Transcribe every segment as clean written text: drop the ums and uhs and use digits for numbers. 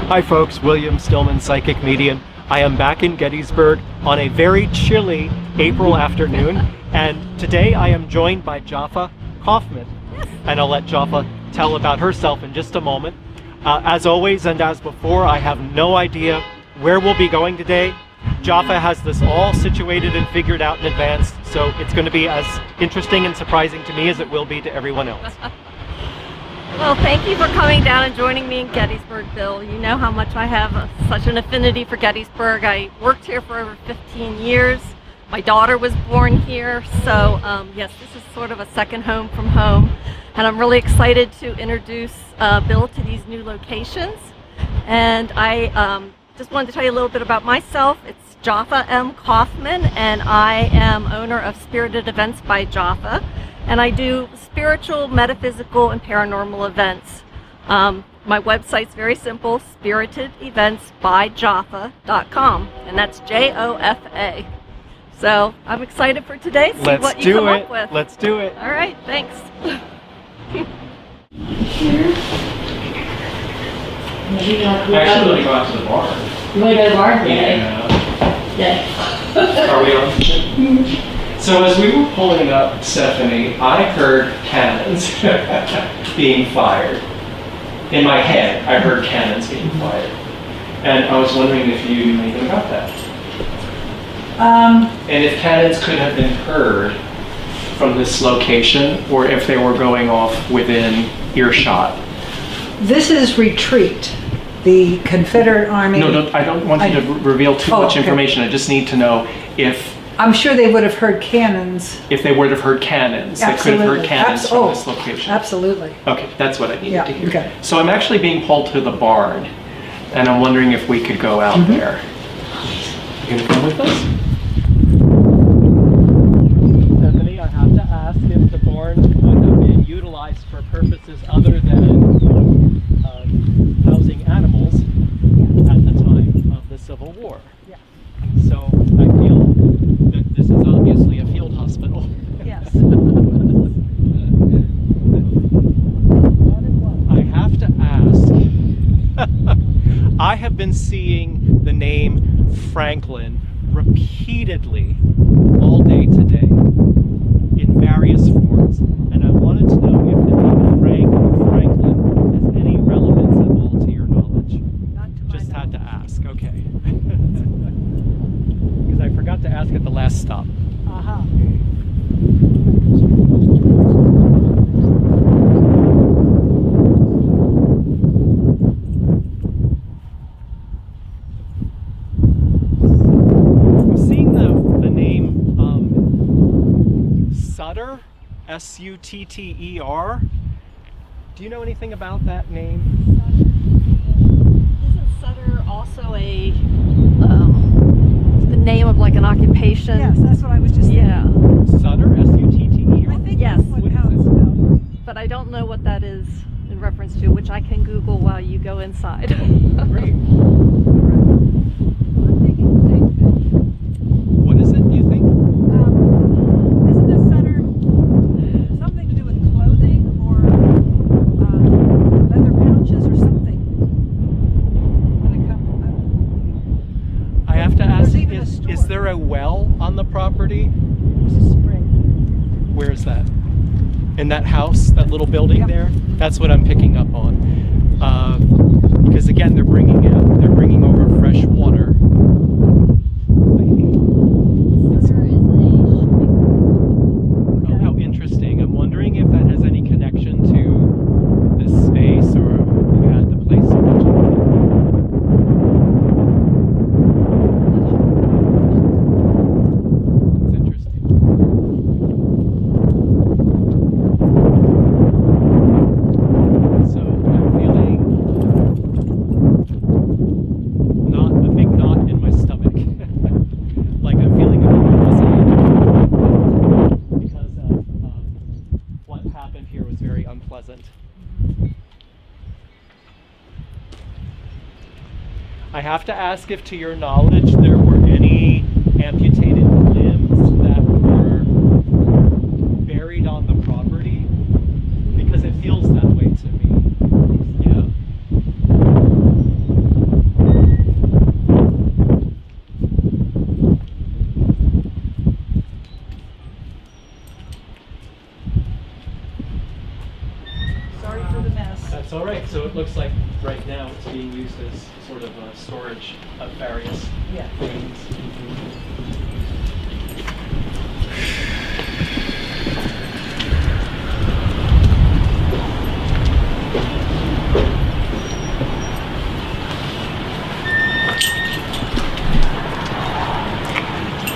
Hi folks, William Stillman, Psychic Medium. I am back in Gettysburg on a very chilly April afternoon, and today I am joined by Jaffa Kaufman. And I'll let Jaffa tell about herself in just a moment. As always and as before, I have no idea where we'll be going today. Jaffa has this all situated and figured out in advance, so it's going to be as interesting and surprising to me as it will be to everyone else. Well, thank you for coming down and joining me in Gettysburg, Bill. You know how much I have such an affinity for Gettysburg. I worked here for over 15 years. My daughter was born here, so yes, this is sort of a second home from home. And I'm really excited to introduce Bill to these new locations. And I just wanted to tell you a little bit about myself. It's Jaffa M. Kaufman, and I am owner of Spirited Events by Jaffa. And I do spiritual, metaphysical, and paranormal events. My website's very simple, spiritedeventsbyjaffa.com, and that's J-O-F-A. So I'm excited for today, see what you come up with. Let's do it. All right, thanks. Actually, I'm going to go out to the bar. You want to go to the bar? Yeah. Are we on? So as we were pulling up, Stephanie, I heard cannons being fired. In my head, I heard cannons being fired. And I was wondering if you knew anything about that. And if cannons could have been heard from this location, or if they were going off within earshot. This is retreat. The Confederate Army. No, I don't want you to reveal too much information. I just need to know if I'm sure they would have heard cannons. If they would have heard cannons, they could have heard cannons from this location. Absolutely. Okay, that's what I needed to hear. Okay. So I'm actually being pulled to the barn, and I'm wondering if we could go out there. You gonna come with us? Stephanie, I have to ask if the barn would have been utilized for purposes other than housing animals at the time of the Civil War. Yeah. So I feel that this is obviously a field hospital. Yes. I have to ask, I have been seeing the name Franklin repeatedly all day today in various forms, and I wanted to know if the name Frank or Franklin has any relevance at all to your knowledge. Not to my Just had to knowledge. ask, okay. Because I forgot to ask at the last stop. Uh-huh. I'm seeing the name Sutter, S-U-T-T-E-R. Do you know anything about that name? Isn't Sutter also the name of like an occupation? Yes, that's what I was just Yeah, Sutter, S-U-T-T-E-R? I think Yes. that's how it's spelled. but I don't know what that is in reference to, which I can Google while you go inside. Great. I'm thinking the same thing. What is it, do you think? Isn't a Sutter something to do with clothing or leather pouches or something? When it comes, I have to ask, There's even a is store. there a well on the property? there's a spring. Where is that? In that house, that little building Yep. there? That's what I'm picking up on. Because again, they're bringing over fresh water. Oh, how interesting. I'm wondering if that has any connection to this space or who had the place originally. It's interesting. So I'm feeling not a big knot in my stomach. Like I'm feeling a bit nauseated because of what happened here was very unpleasant. I have to ask if to your knowledge there were any amputated limbs that were buried on the property, because it feels that way to me. Yeah. looks like right now it's being used as sort of a storage of various Yeah. things.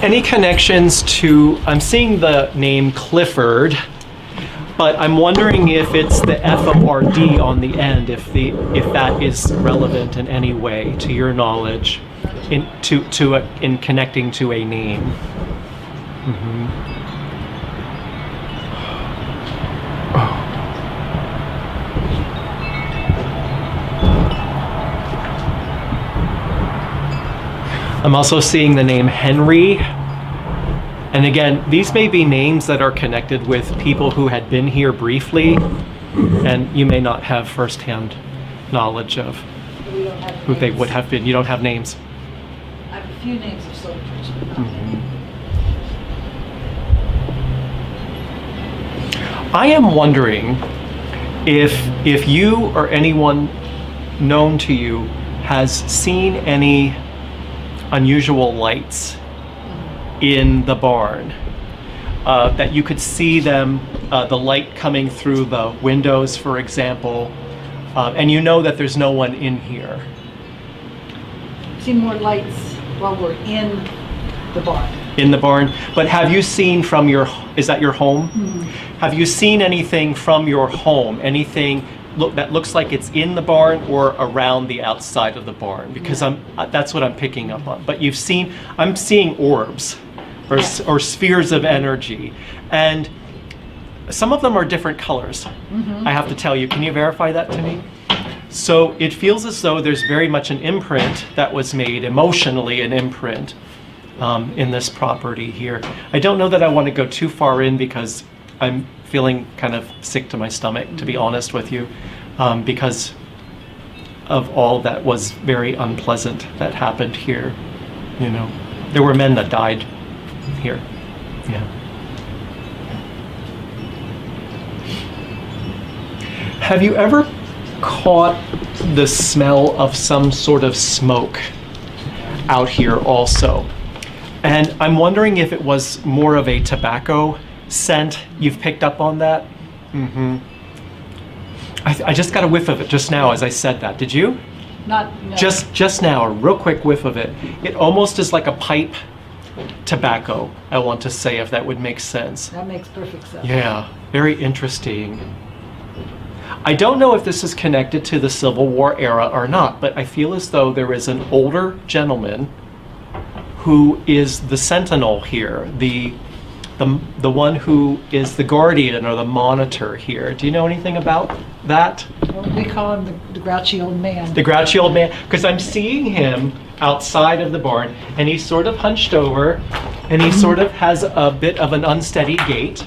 Any connections to, I'm seeing the name Clifford, but I'm wondering if it's the F-O-R-D on the end, if that is relevant in any way to your knowledge in connecting to a name. I'm also seeing the name Henry. And again, these may be names that are connected with people who had been here briefly, and you may not have firsthand knowledge of We don't have who they names. would have been. You don't have names. I have a few names of soldiers. I am wondering if you or anyone known to you has seen any unusual lights in the barn, that you could see them, the light coming through the windows, for example, and you know that there's no one in here. See more lights while we're in the barn. In the barn, but have you seen from your, is that your home? Have you seen anything from your home, anything that looks like it's in the barn or around the outside of the barn? Because that's what I'm picking up on. But you've seen, I'm seeing orbs or spheres of energy, and some of them are different colors. I have to tell you, can you verify that to me? So it feels as though there's very much an imprint that was made, emotionally an imprint, in this property here. I don't know that I want to go too far in because I'm feeling kind of sick to my stomach, to be honest with you, because of all that was very unpleasant that happened here. You know, there were men that died here. Yeah. Have you ever caught the smell of some sort of smoke out here also? And I'm wondering if it was more of a tobacco scent. You've picked up on that? I just got a whiff of it just now as I said that. Did you? No. Just now, a real quick whiff of it. It almost is like a pipe tobacco, I want to say, if that would make sense. That makes perfect sense. Yeah, very interesting. I don't know if this is connected to the Civil War era or not, but I feel as though there is an older gentleman who is the sentinel here, the one who is the guardian or the monitor here. Do you know anything about that? Well, we call him the grouchy old man. The grouchy old man, because I'm seeing him outside of the barn, and he's sort of hunched over, and he sort of has a bit of an unsteady gait,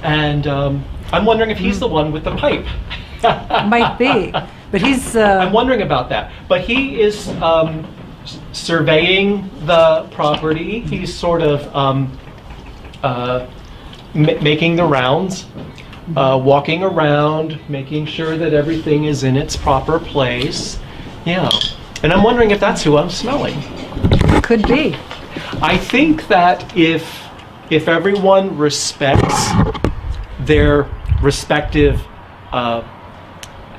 and I'm wondering if he's the one with the pipe. Might be, but he's. I'm wondering about that. But he is surveying the property. He's sort of making the rounds, walking around, making sure that everything is in its proper place. Yeah. And I'm wondering if that's who I'm smelling. Could be. I think that if everyone respects their respective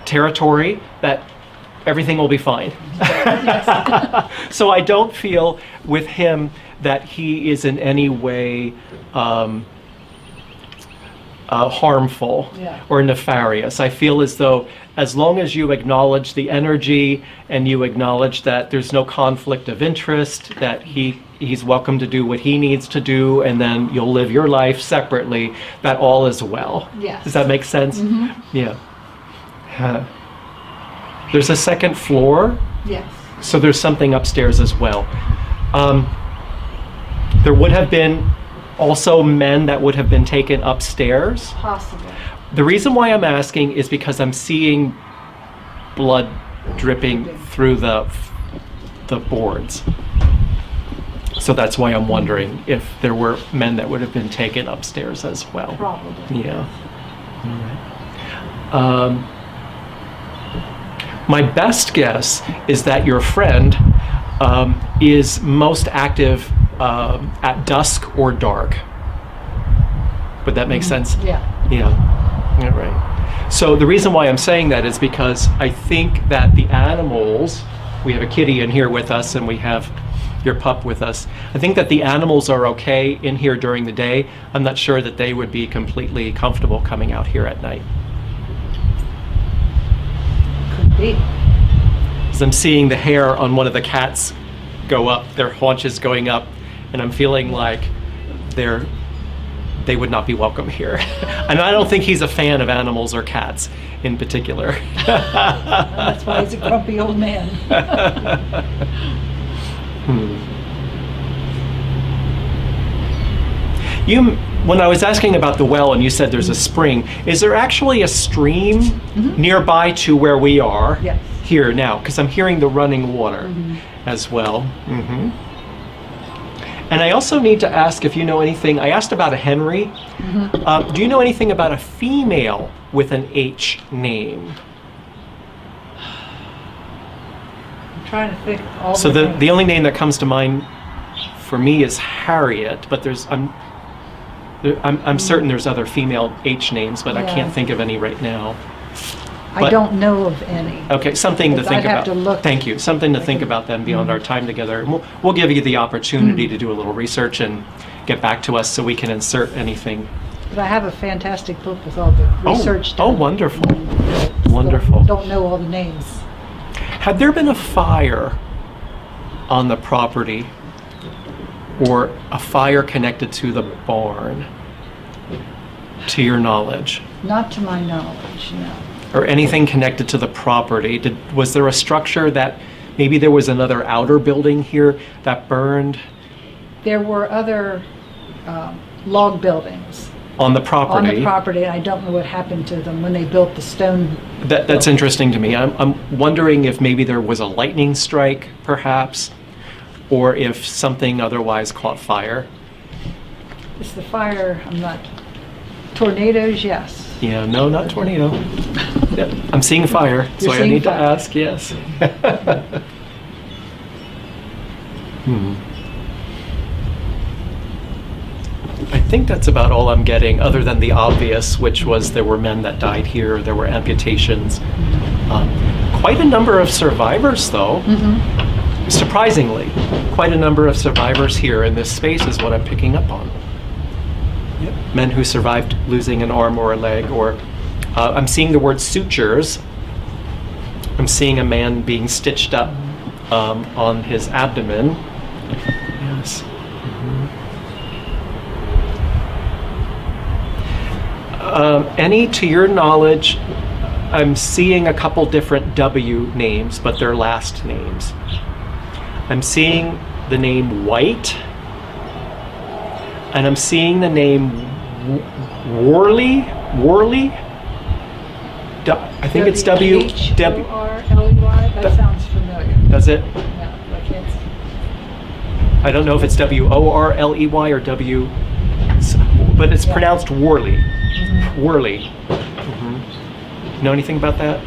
territory, that everything will be fine. So I don't feel with him that he is in any way harmful or nefarious. I feel as though as long as you acknowledge the energy and you acknowledge that there's no conflict of interest, that he's welcome to do what he needs to do, and then you'll live your life separately, that all is well. Yes. Does that make sense? Yeah. There's a second floor, Yes. so there's something upstairs as well. There would have been also men that would have been taken upstairs. Possible. The reason why I'm asking is because I'm seeing blood dripping through the boards. So that's why I'm wondering if there were men that would have been taken upstairs as well. Probably. Yeah. All right. My best guess is that your friend is most active at dusk or dark. Would that make sense? Yeah. Yeah, right. So the reason why I'm saying that is because I think that the animals, we have a kitty in here with us and we have your pup with us. I think that the animals are okay in here during the day. I'm not sure that they would be completely comfortable coming out here at night. Could be. As I'm seeing the hair on one of the cats go up, their haunches going up, and I'm feeling like they would not be welcome here. And I don't think he's a fan of animals or cats in particular. That's why he's a grumpy old man. When I was asking about the well and you said there's a spring, is there actually a stream nearby to where we are Yes. here now? Because I'm hearing the running water as well. And I also need to ask if you know anything. I asked about a Henry. Do you know anything about a female with an H name? I'm trying to think all So the the only name that comes to mind for me is Harriet, but I'm certain there's other female H names, but I Yeah. can't think of any right now. I don't know of any. Okay, something to Because think I'd about. have to look. Thank you. Something to think about then beyond our time together. And we'll give you the opportunity to do a little research and get back to us so we can insert anything. But I have a fantastic book with all the research Oh, done. wonderful. But Wonderful. Don't know all the names. Had there been a fire on the property or a fire connected to the barn, to your knowledge? Not to my knowledge, no. Or anything connected to the property? Was there a structure that maybe there was another outer building here that burned There were other log buildings on the on property? the property, and I don't know what happened to them when they built the stone. That's interesting to me. I'm wondering if maybe there was a lightning strike, perhaps, or if something otherwise caught fire. It's the fire, I'm not, tornadoes, yes. Yeah, no, not tornado. Yep, I'm seeing fire, so You're I seeing need to fire. ask, yes. I think that's about all I'm getting, other than the obvious, which was there were men that died here, there were amputations. Quite a number of survivors, though. Surprisingly, quite a number of survivors here in this space is what I'm picking up on. Men who survived losing an arm or a leg, or I'm seeing the word sutures. I'm seeing a man being stitched up on his abdomen. Yes. Any, to your knowledge, I'm seeing a couple different W names, but they're last names. I'm seeing the name White, and I'm seeing the name Worley. I think it's W. W-H-O-R-L-E-Y, that sounds familiar. Does it? Yeah, but I can't. I don't know if it's W-O-R-L-E-Y or W, but it's pronounced Worley. Worley. Know anything about that?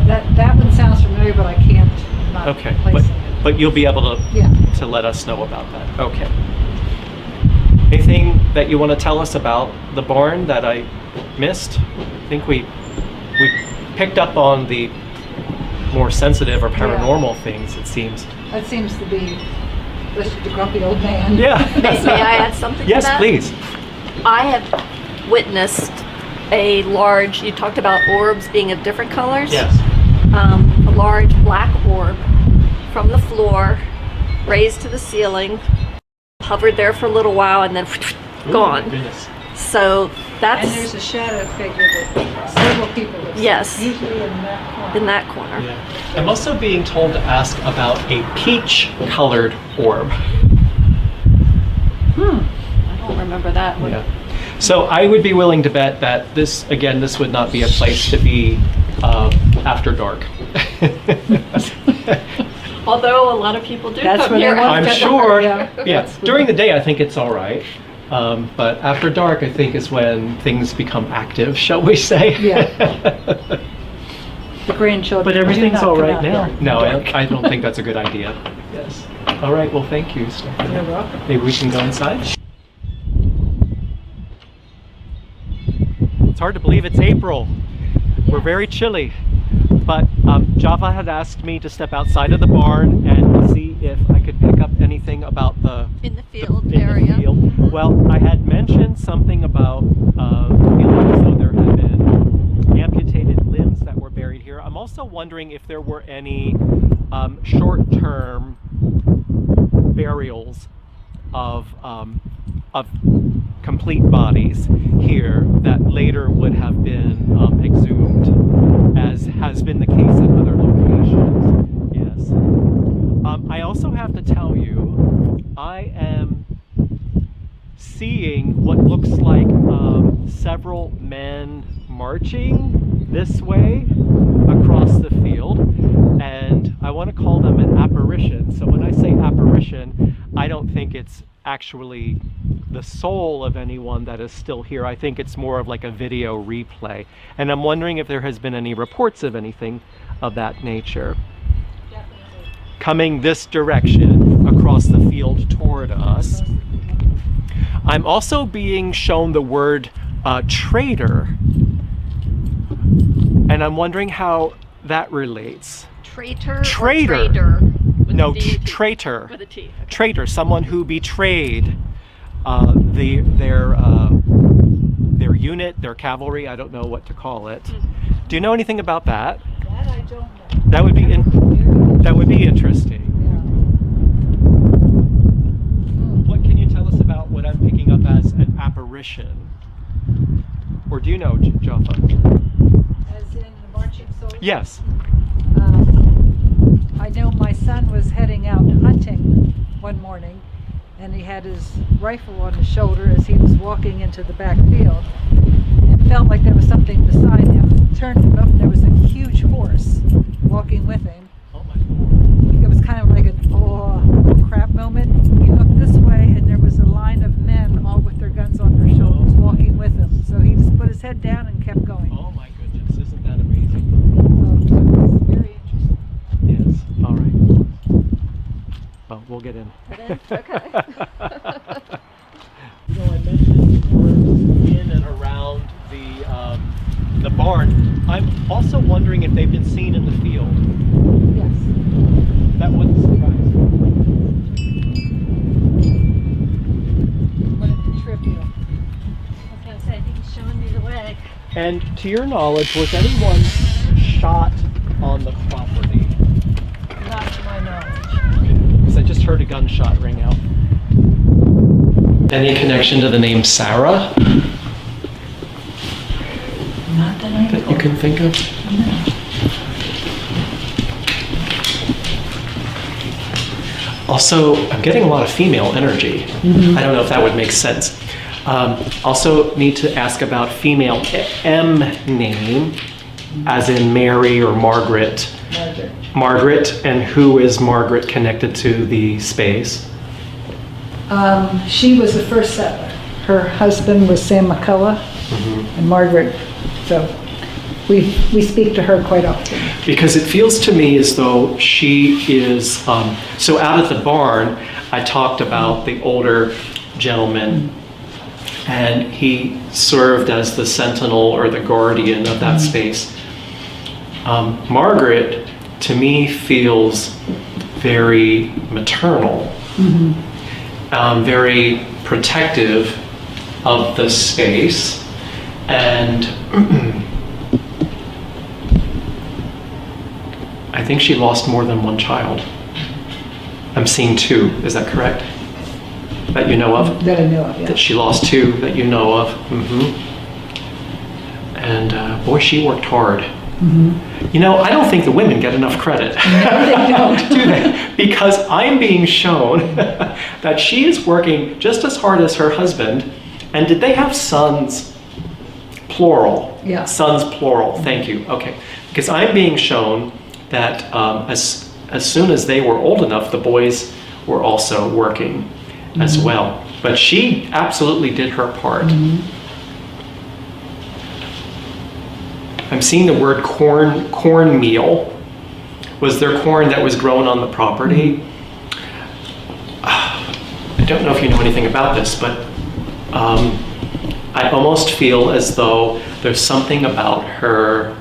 That one sounds familiar, but I can't not Okay, place it. but you'll be able Yeah. to let us know about that. Okay. Anything that you want to tell us about the barn that I missed? I think we picked up on the more sensitive or paranormal things, it seems. That seems to be the grumpy old man. Yeah. May I add something to Yes, that? please. I have witnessed a large, you talked about orbs being of different colors? Yes. A large black orb from the floor, raised to the ceiling, hovered there for a little while, and then gone. Goodness. So that's And there's a shadow figure that several people have seen, Yes. usually in that corner. in that corner. Yeah. I'm also being told to ask about a peach-colored orb. I don't remember that one. Yeah. So I would be willing to bet that this would not be a place to be after dark. Although a lot of people do That's come where they here. want I'm to- sure. Yeah. Yeah. During the day, I think it's all right. But after dark, I think is when things become active, shall we say? Yeah. the grandchildren. But do everything's not all come right out now. here. No, I don't think that's a good idea. Yes. All right, well, thank you, Stephanie. You're welcome. Maybe we can go inside? It's hard to believe it's April. We're very chilly. But Java had asked me to step outside of the barn and see if I could pick up anything about the In the field in area. the field. Mhm. Well, I had mentioned something about feeling as though there had been amputated limbs that were buried here. I'm also wondering if there were any short-term burials of complete bodies here that later would have been exhumed, as has been the case at other locations. Yes. I also have to tell you, I am seeing what looks like several men marching this way across the field, and I want to call them an apparition. So when I say apparition, I don't think it's actually the soul of anyone that is still here. I think it's more of like a video replay, and I'm wondering if there has been any reports of anything of that nature coming this direction across the field toward us. I'm also being shown the word traitor, and I'm wondering how that relates. Traitor. Or Traitor. trader? With No, a D or T? traitor. With a T. Okay. Traitor, someone who betrayed their unit, their cavalry. I don't know what to call it. Do you know anything about that? That I don't know. That would be that would be interesting. What can you tell us about what I'm picking up as an apparition? Or do you know, Jaffa? As in the marching soldiers? Yes. I know my son was heading out hunting one morning, and he had his rifle on his shoulder as he was walking into the back field, and felt like there was something beside him. Turned him up, and there was a huge horse walking with him. Oh my God. It was kind of like an oh crap moment. He looked this way, and there was a line of men, all with their guns on their shoulders, walking with him. So he just put his head down and kept going. Oh my goodness, isn't that amazing? So it was very interesting. Yes. All right. Well, we'll get in. Okay. You know, I mentioned we're in and around the barn. I'm also wondering if they've been seen in the field. Yes. That wouldn't surprise me. One of the trivial. I was going to say, I think he's showing me the way. And to your knowledge, was anyone shot on the property? Not to my knowledge. Because I just heard a gunshot ring out. Any connection to the name Sarah Not that I that you can think of? Also, I'm getting a lot of female energy. I don't know if that would make sense. Also need to ask about female M name, as in Mary or Margaret. Margaret, and who is Margaret connected to the space? She was the first settler. Her husband was Sam McCullough and Margaret. So we speak to her quite often. Because it feels to me as though she is, so out at the barn, I talked about the older gentleman, and he served as the sentinel or the guardian of that space. Margaret, to me, feels very maternal, very protective of the space, and I think she lost more than one child. I'm seeing two, is that correct? That you know of? That I know of, yeah. That she lost two that you know of. And boy, she worked hard. You know, I don't think the women get enough credit. No, they don't. Do they? Because I'm being shown that she is working just as hard as her husband. And did they have sons? Plural. Yeah. Sons plural. Thank you. Okay. Because I'm being shown that as soon as they were old enough, the boys were also working as well. But she absolutely did her part. I'm seeing the word cornmeal. Was there corn that was grown on the property? I don't know if you know anything about this, but I almost feel as though there's something about her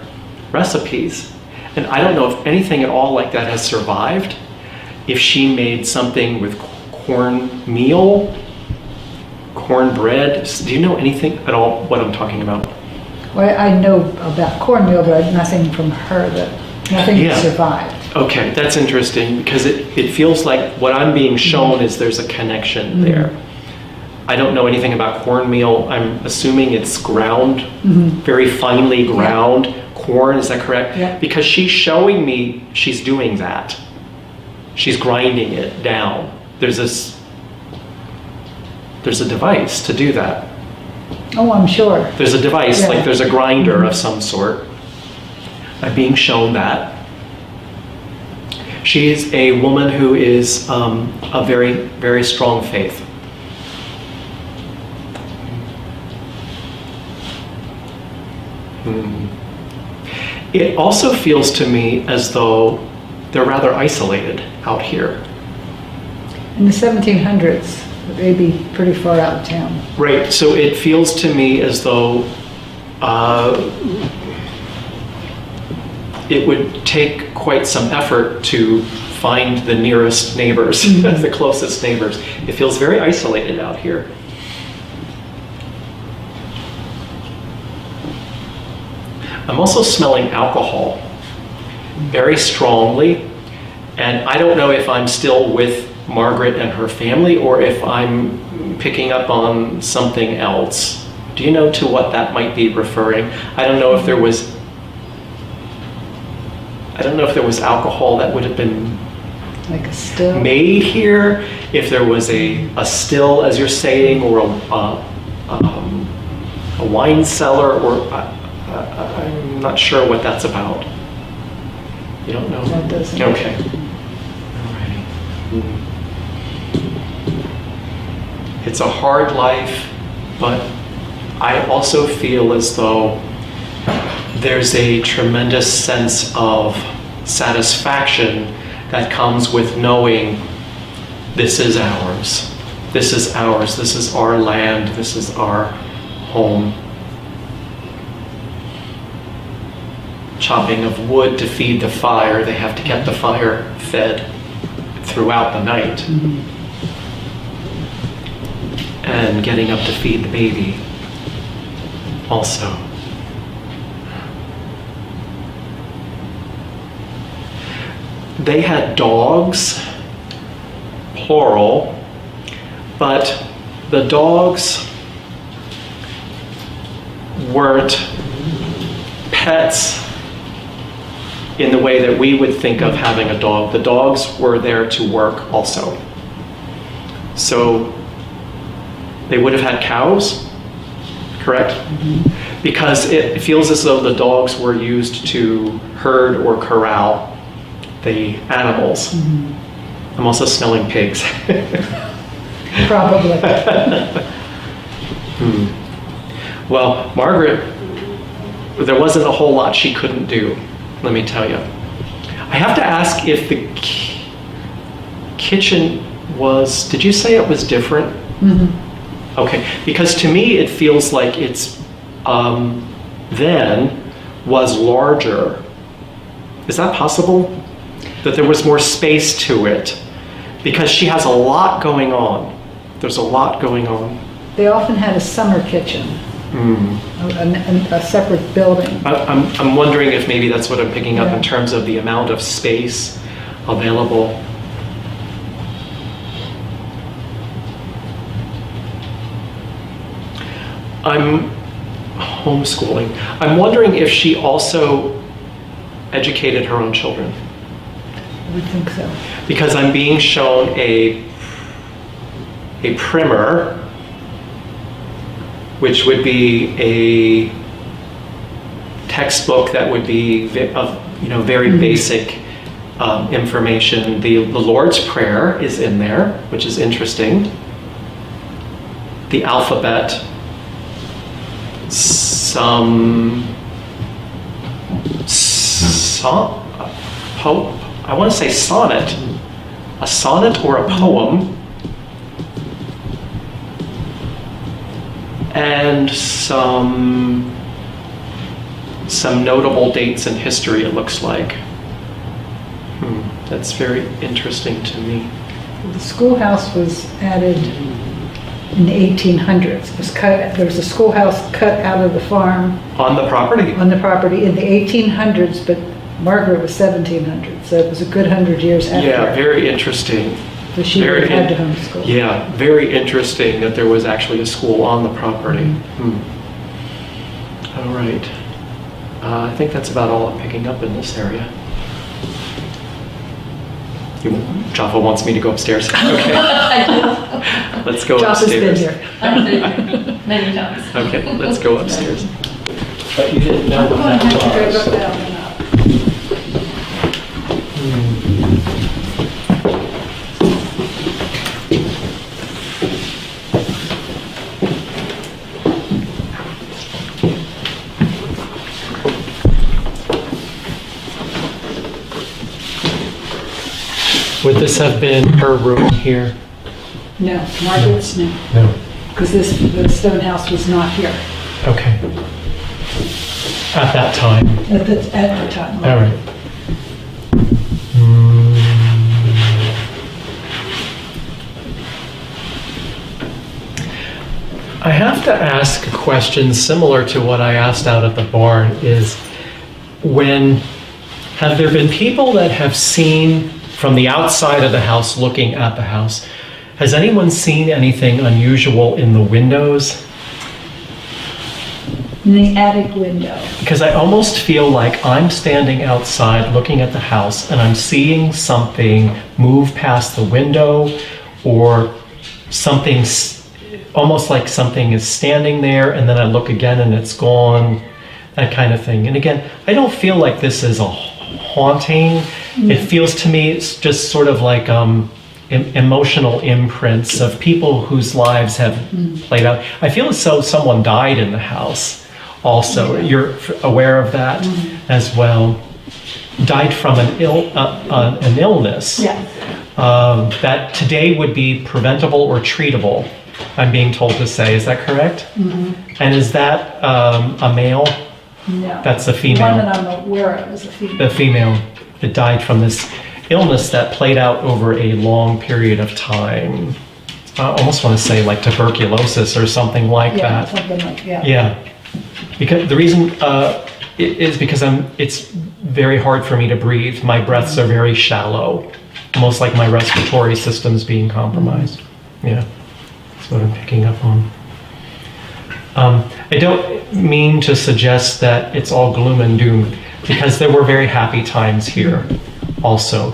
recipes. And I don't know if anything at all like that has survived. If she made something with cornmeal, cornbread. Do you know anything at all what I'm talking about? Well, I know about cornmeal, but nothing from her nothing Yeah. survived. Okay, that's interesting because it feels like what I'm being shown is there's a connection there. I don't know anything about cornmeal. I'm assuming it's ground, very finely ground corn. Is that correct? Yeah. Because she's showing me she's doing that. She's grinding it down. There's a device to do that. Oh, I'm sure. There's a device, Yeah. like there's a grinder of some sort. I'm being shown that. She is a woman who is a very, very strong faith. It also feels to me as though they're rather isolated out here. In the 1700s, they'd be pretty far out of town. Right, so it feels to me as though it would take quite some effort to find the nearest neighbors, the closest neighbors. It feels very isolated out here. I'm also smelling alcohol very strongly, and I don't know if I'm still with Margaret and her family or if I'm picking up on something else. Do you know to what that might be referring? I don't know if there was alcohol that would have been Like a still. made here, if there was a still, as you're saying, or a wine cellar, or I'm not sure what that's about. You don't know? That doesn't. Okay. Alrighty. It's a hard life, but I also feel as though there's a tremendous sense of satisfaction that comes with knowing this is ours. This is ours. This is our land. This is our home. Chopping of wood to feed the fire. They have to get the fire fed throughout the night. And getting up to feed the baby also. They had dogs, plural, but the dogs weren't pets in the way that we would think of having a dog. The dogs were there to work also. So they would have had cows, correct? Because it feels as though the dogs were used to herd or corral the animals. I'm also smelling pigs. Probably. Well, Margaret, there wasn't a whole lot she couldn't do, let me tell you. I have to ask if the kitchen was, did you say it was different? Okay, because to me it feels like it's then was larger. Is that possible? That there was more space to it? Because she has a lot going on. There's a lot going on. They often had a summer kitchen, a separate building. I'm wondering if maybe that's what I'm picking up in terms of the amount of space available. I'm homeschooling. I'm wondering if she also educated her own children. I would think so. Because I'm being shown a primer, which would be a textbook that would be of very basic information. The Lord's Prayer is in there, which is interesting. The alphabet, some song, I want to say sonnet, a sonnet or a poem, and some notable dates in history, it looks like. That's very interesting to me. The schoolhouse was added in the 1800s. It was cut. There was a schoolhouse cut out of the farm On the property? on the property in the 1800s, but Margaret was 1700, so it was a good 100 years after. Yeah, very interesting. So she would have had to homeschool. Yeah, very interesting that there was actually a school on the property. All right. I think that's about all I'm picking up in this area. Jaffa wants me to go upstairs. Okay. Let's go Jaffa's been upstairs. here. Many times. Okay, let's go upstairs. But you didn't know what that was. Would this have been her room here? No, Margaret's no, No. because the stone house was not here Okay. At that time. at the time. All right. I have to ask a question similar to what I asked out at the barn is have there been people that have seen from the outside of the house looking at the house, has anyone seen anything unusual in the windows? In the attic window. Because I almost feel like I'm standing outside looking at the house and I'm seeing something move past the window, or something, almost like something is standing there and then I look again and it's gone, that kind of thing. And again, I don't feel like this is a haunting. It feels to me it's just sort of like emotional imprints of people whose lives have played out. I feel as though someone died in the house also. You're aware of that as well. Died from an illness that today would be preventable or treatable, I'm being told to say. Is that correct? And is that a male? No. That's a The female. one that I'm aware of is a female. The female that died from this illness that played out over a long period of time. I almost want to say like tuberculosis or something like Yeah, that. something like, Yeah. Because the reason is because it's very hard for me to breathe. My breaths are very shallow, almost like my respiratory system's being compromised. Yeah, that's what I'm picking up on. I don't mean to suggest that it's all gloom and doom, because there were very happy times here also.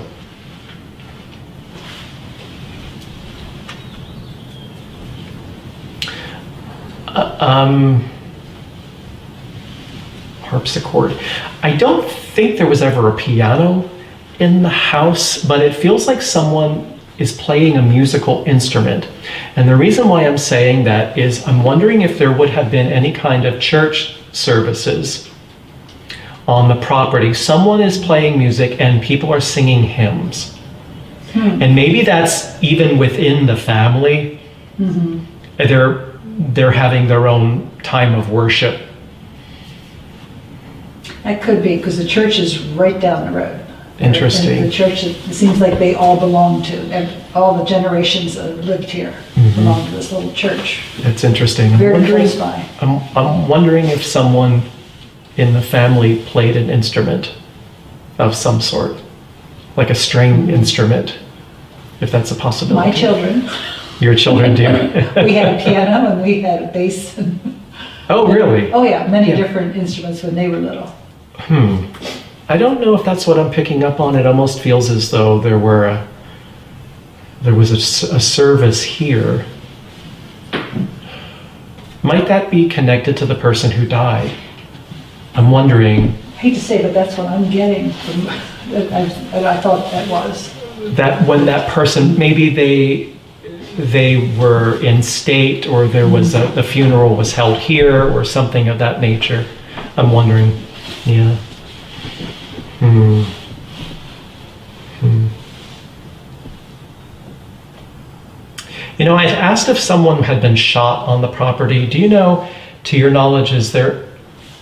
Harpsichord. I don't think there was ever a piano in the house, but it feels like someone is playing a musical instrument. And the reason why I'm saying that is I'm wondering if there would have been any kind of church services on the property. Someone is playing music and people are singing hymns. And maybe that's even within the family. They're having their own time of worship. That could be, because the church is right down the road. Interesting. And the church, it seems like they all belong to, and all the generations that have lived here belong to this little church. It's interesting. Very close by. I'm wondering if someone in the family played an instrument of some sort, like a string instrument, if that's a possibility. My children, Your children do? we had a piano and we had a bass. Oh, really? Oh yeah, many Yeah. different instruments when they were little. I don't know if that's what I'm picking up on. It almost feels as though there was a service here. Might that be connected to the person who died? I'm wondering. I hate to say, but that's what I'm getting from, I thought that was. That when that person, maybe they were in state, or there was the funeral was held here or something of that nature. I'm wondering. Yeah. Hmm. Hmm. You know, I asked if someone had been shot on the property. Do you know, to your knowledge, is there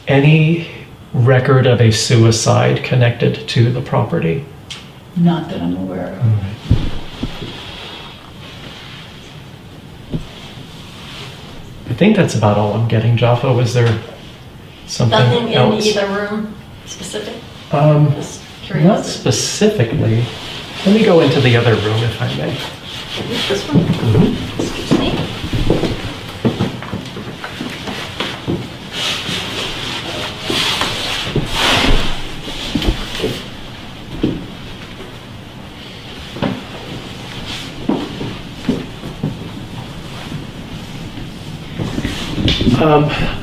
any record of a suicide connected to the property? Not that I'm aware of. I think that's about all I'm getting, Jaffa. Was there something Nothing in else? either room specific? Just Not curiosity. specifically. Let me go into the other room if I may. This one? Mm-hmm. Excuse me?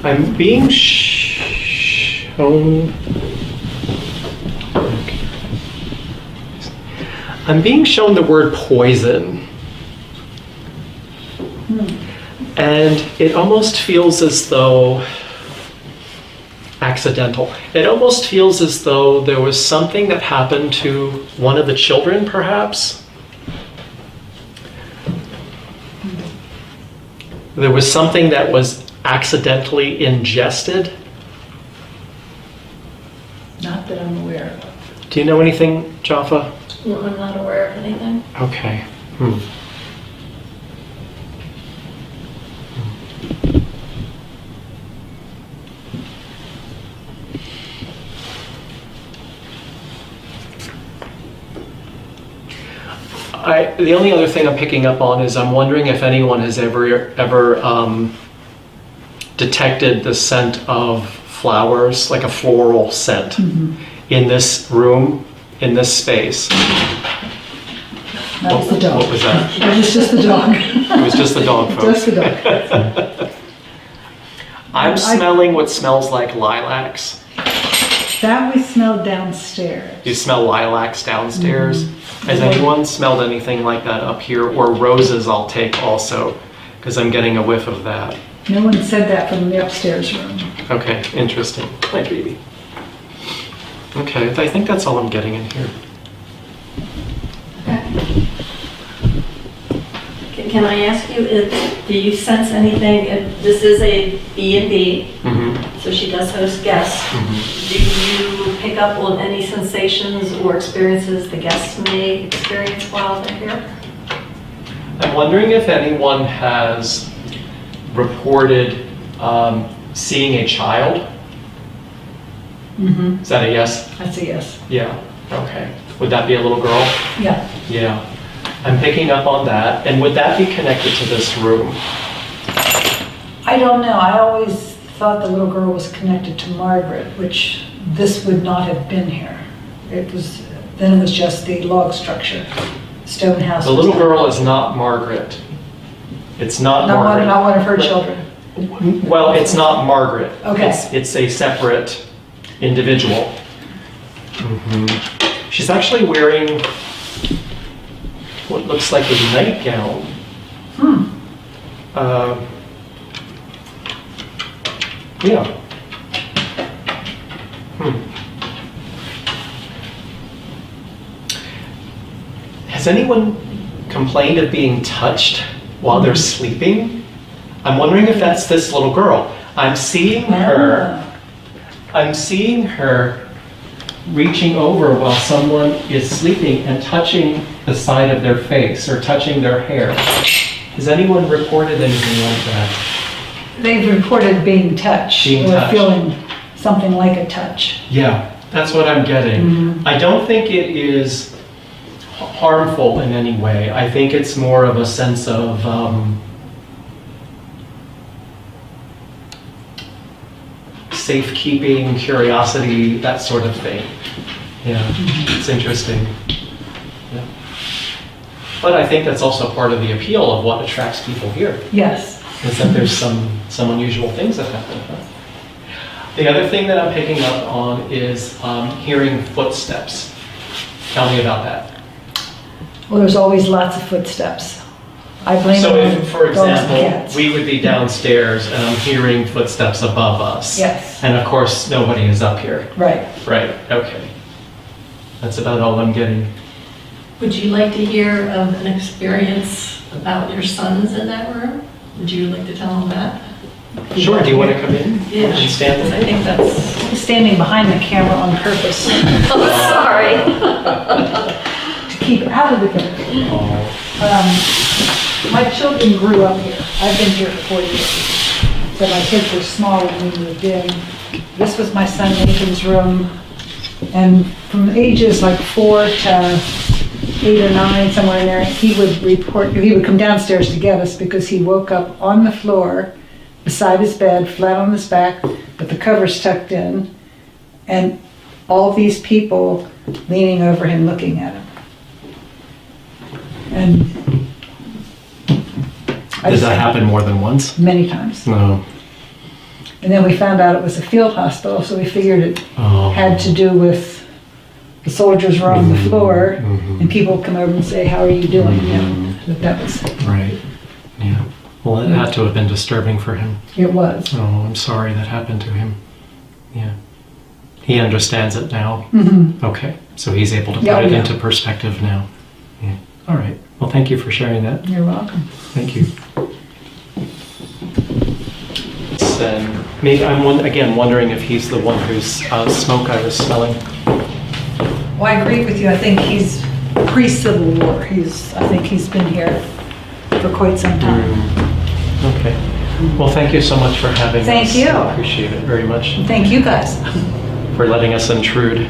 I'm being shown. I'm being shown the word poison. And it almost feels as though accidental. It almost feels as though there was something that happened to one of the children, perhaps. There was something that was accidentally ingested. Not that I'm aware of. Do you know anything, Jaffa? No, I'm not aware of anything. Okay. The only other thing I'm picking up on is I'm wondering if anyone has ever detected the scent of flowers, like a floral scent, in this room, in this space. That was the dog. What was that? It was just the dog. It was just the dog, folks. Just the dog. I'm smelling what smells like lilacs. That we smelled downstairs. You smell lilacs downstairs. Has anyone smelled anything like that up here? Or roses I'll take also, because I'm getting a whiff of that. No one said that from the upstairs room. Okay, interesting. My baby. Okay, I think that's all I'm getting in here. Can I ask you, do you sense anything, this is a B&B, so she does host guests. Do you pick up on any sensations or experiences the guests may experience while they're here? I'm wondering if anyone has reported seeing a child. Is that a yes? That's a yes. Yeah, okay. Would that be a little girl? Yeah. Yeah. I'm picking up on that. And would that be connected to this room? I don't know. I always thought the little girl was connected to Margaret, which this would not have been here. Then it was just the log structure, stone house. The little girl is not Margaret. It's not Margaret. Not one of her children. Well, it's not Margaret. Okay. It's a separate individual. She's actually wearing what looks like a nightgown. Yeah. Has anyone complained of being touched while they're sleeping? I'm wondering if that's this little girl. I'm seeing her reaching over while someone is sleeping and touching the side of their face or touching their hair. Has anyone reported anything like that? They've reported being touched or feeling something like a touch. Yeah, that's what I'm getting. I don't think it is harmful in any way. I think it's more of a sense of safekeeping, curiosity, that sort of thing. Yeah, it's interesting. Yeah. But I think that's also part of the appeal of what attracts people here. Yes. Is that there's some unusual things that happen. Huh? The other thing that I'm picking up on is hearing footsteps. Tell me about that. Well, there's always lots of footsteps. I blame So it on if, for dogs and example, cats. we would be downstairs and I'm hearing footsteps above us. Yes. And of course, nobody is up here. Right. Right, okay. That's about all I'm getting. Would you like to hear of an experience about your sons in that room? Would you like to tell them that? Sure, do you want to come in and stand Because I there? think that's... He's standing behind the camera on purpose Oh, sorry. to keep out of the camera. My children grew up here. I've been here for 40 years. So my kids were small when we moved in. This was my son Nathan's room. And from ages like 4 to 8 or 9, somewhere in there, he would come downstairs to get us because he woke up on the floor beside his bed, flat on his back, with the covers tucked in, and all these people leaning over him, looking at him. And Did that happen more than once? many times. No. And then we found out it was a field hospital, so we figured it Oh. had to do with the soldiers were on the floor, Mhm. and people would come over and say, "How are you doing?" You know, that was, Right. Yeah. Well, it had to have been disturbing for him. it was. Oh, I'm sorry that happened to him. Yeah. He understands it now. Mhm. Okay. So he's able to put Yeah, it yeah. into perspective now. Yeah. All right. Well, thank you for sharing that. You're welcome. Thank you. Then maybe again wondering if he's the one whose smoke I was smelling. Well, I agree with you. I think he's pre-Civil War. I think he's been here for quite some time. Okay. Well, thank you so much for having Thank us. you. I appreciate it very much Thank you guys. for letting us intrude.